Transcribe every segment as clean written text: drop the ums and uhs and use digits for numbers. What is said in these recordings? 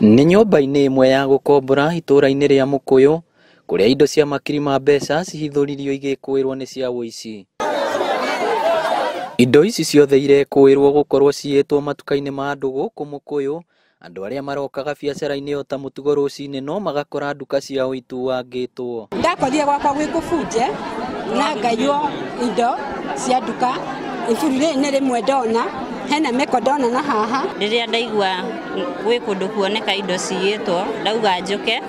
Nĩ nyũmba-inĩ ĩmwe ya gũkombora itũũra-inĩ rĩa Mũkũyũ, kũrĩa indo cia makiri ma mbeca cihithũririo igĩkũĩrwo nĩ cia ũici. Indo ici ciothe irekũĩrwo gũkorwo ciĩtwo matuka-inĩ ma andũ gũkũ Mũkũyũ, andũ arĩa marokaga biacara-inĩ o ta mũtugo rũcinĩ no magakora nduka ciao ituangĩtwo. Ndakorire gwakwa gwĩ kũbunje na ngaywo indo cia nduka, iburi-inĩ rĩmwe ndona hena meko ndona na haha. Rĩrĩa ndaigua gwĩ kũndũ kuoneka indo ciyĩtwo, ndauga njũke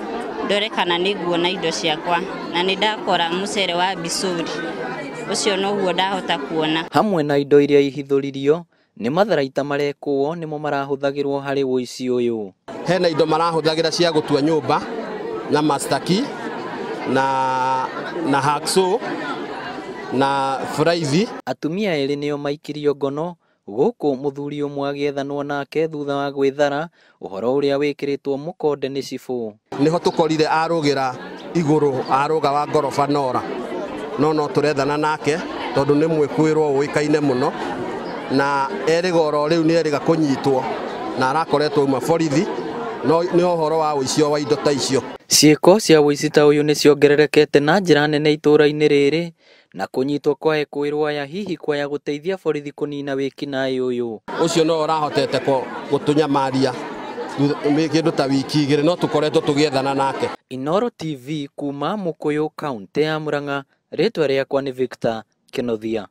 ndore kana nĩnguona indo ciakwa, na nĩ ndakora mũcere wa Bisuri, ũcio noguo ndahota kuona. Hamwe na indo iria ihithũririo, nĩ matharaita marekũo nĩmo marahũthagĩrwo harĩ ũici ũyũ. Hena indo marahũthagĩra cia gũtua nyũmba na master key na hacksaw na fraithi. Atumia erĩ nĩo maikirio ngono gũkũ mũthuri ũmwe agĩethanwo nake thutha wa gwĩthara ũhoro ũrĩa wĩkĩrĩtwo mũkonde nĩ cibũ. Nĩho tũkorire arũgĩra igũrũ arũga wa ngoroba Nora, no tũrethana nake tondũ nĩ mwĩkũĩrwo ũĩkaine mũno, na erĩga oro rĩu nĩ erĩga kũnyitwo na arakoretwo uma borithi, nĩ ũhoro wa ũici wa indo ta icio. Ciĩko cia ũici ta ũyũ nĩ ciongererekete na njĩra nene itũũra-inĩ rĩrĩ, na kũnyitwo kwa ekũĩrwo aya hihi kwaya gũteithia borithi kũnina wĩkinaĩ ũyũ. Ũcio no ũrahotete gũtũnyamaria kĩndũ ta wiki igĩrĩ, no tũkoretwo tũgĩethana nake. Inooro TV kuma Mũkũyũ, kaũntĩ ya Murang'a, rĩtwa rĩakwa nĩ Victor Kĩnothia.